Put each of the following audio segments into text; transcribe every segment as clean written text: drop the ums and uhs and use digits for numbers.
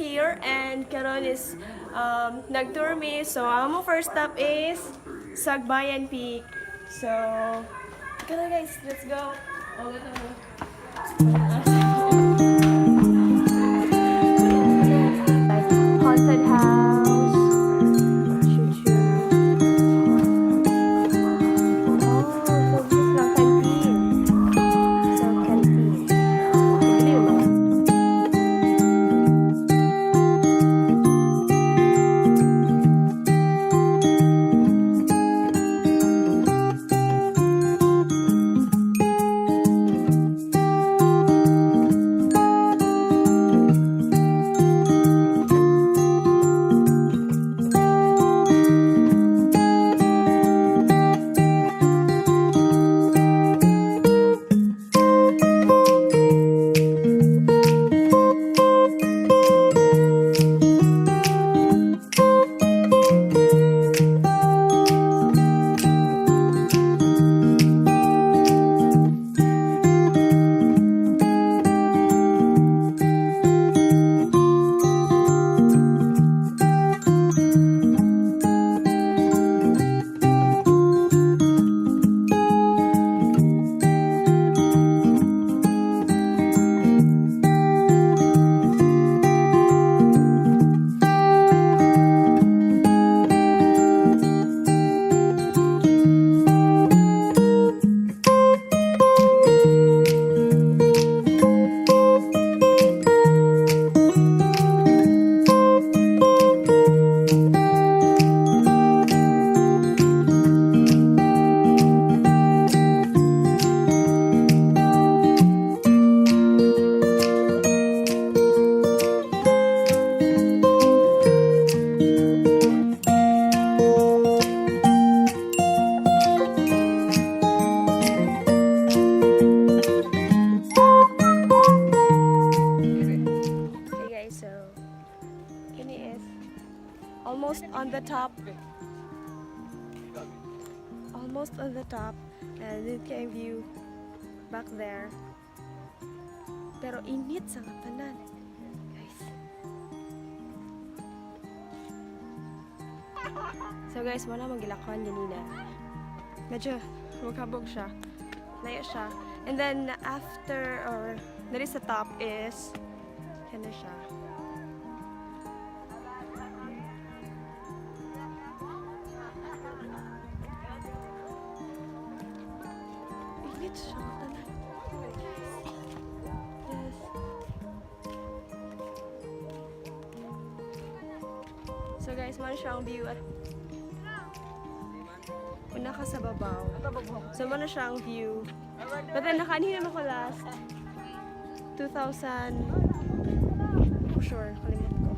here and karon is nag-tour me. So ang first stop is Sagbayan Peak. So come on guys, let's go. Oh, haunted house. Almost on the top, and it can view back there. Pero init sa katanan, guys. So guys, wala magilakon ganina. Medyo magkabog siya. Layo siya. And then after, or there is sa top is ano siya. Yes. So guys, man siya ang view at una ka sa babaw. So man siya ang view. But then nakanina mo ko last 2000 for sure, kalimut ko.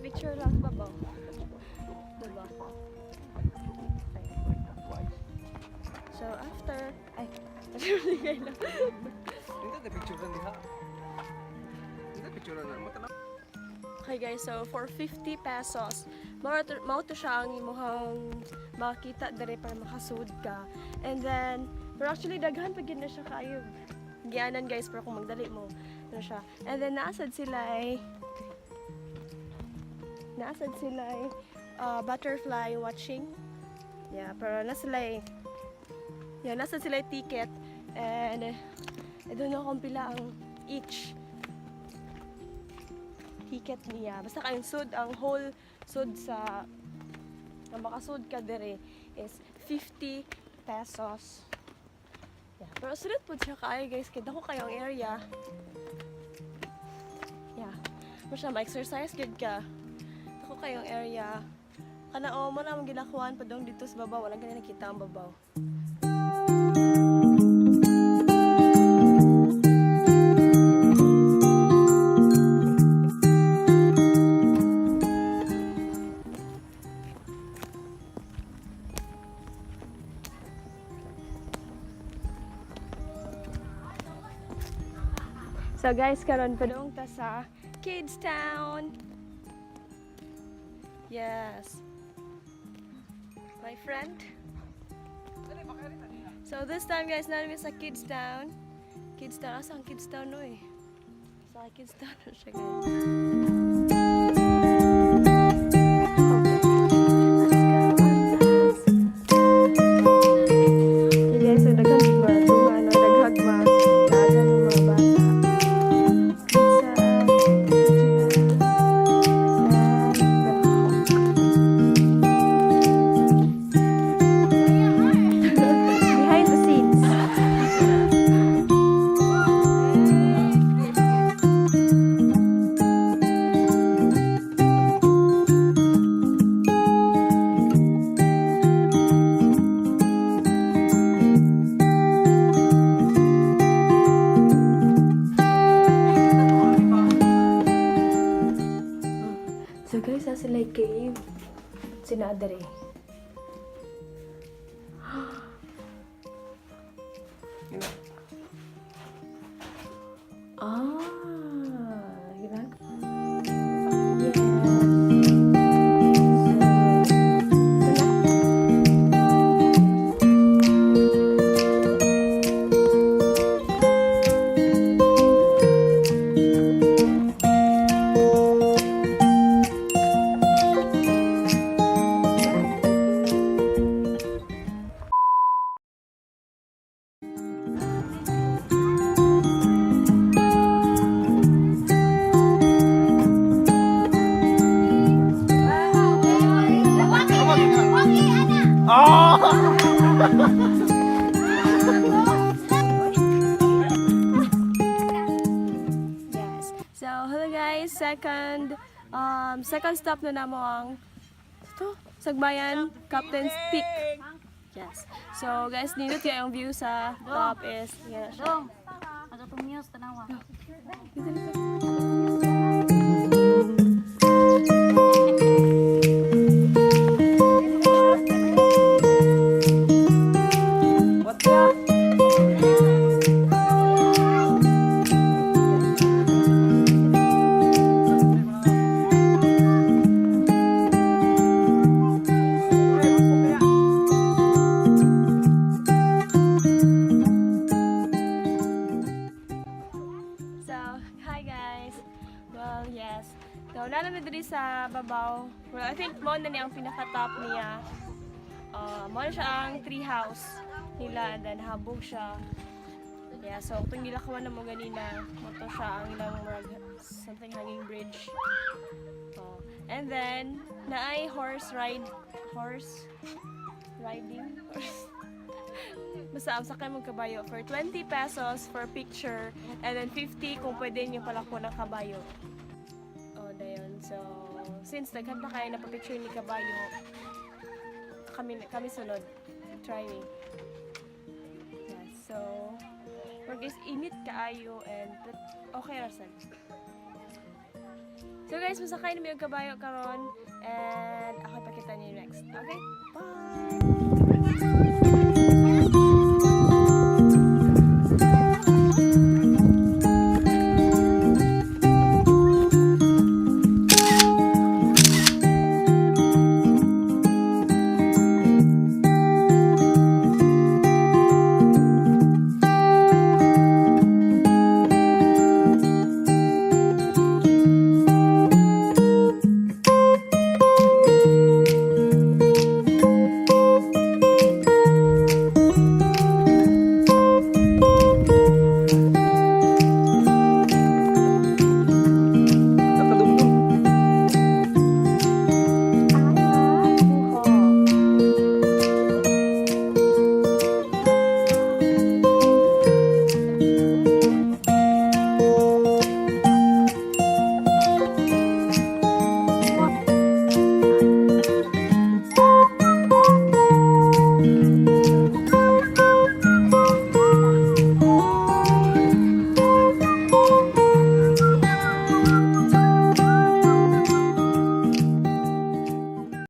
Picture lang babaw. Diba? So after, ay, naligay lang. Hindi picture lang diha. Hindi picture lang naman. Okay guys, so for 50 pesos, mao to siya ang imong makita dere para makasud ka. And then, pero actually daghan pag na siya kayo. Gianan guys, pero kung magdali mo, ano siya. And then naasad sila ay butterfly watching. Yeah, pero nasa sila ticket, and I don't know kung pila ang each ticket niya. Basta kayong sud, ang whole sud sa na makasud ka dire is 50 pesos. Yeah, pero sulit po siya kaayo guys, kaya dako kayo ang area. Yeah, mo siya ma-exercise good ka. Dako kayo ang area. Kana mo na mong ginakuan pa dong dito sa babaw, walang ganyan nakita ang babaw. So guys, karon padung ta sa Kids Town. Yes. My friend. So this time guys, namin sa Kids Town. Kids Town, asa ang Kids Town no eh? Sa Kids Town na siya guys. So guys, nasa like cave. Sinadari. Gila. Yes. So, hello guys. Second stop na namo ang Sagbayan Peak. Yes. So, guys, nindot kayo yung view sa top is yan siya. Dong, ada tumios tanawa. So, namin dito sa babaw. Well, I think mo na niya ang pinaka-top niya. Mo na siya ang tree house nila, and then habog siya. Yeah, so itong nilakawan na mo ganina, moto siya ang ilang something hanging bridge. And then, naay horse riding. Basta ang sakay mong kabayo for 20 pesos for picture, and then 50 kung pwede nyo pala ko ng kabayo. Dayon. So, since naghan pa kayo na pa-picture ni kabayo, kami sunod. Try me. Yeah, so, for guys, init kaayo and okay rasan. So guys, masakay namin yung kabayo karon, and ako ipakita niyo next. Okay? Bye!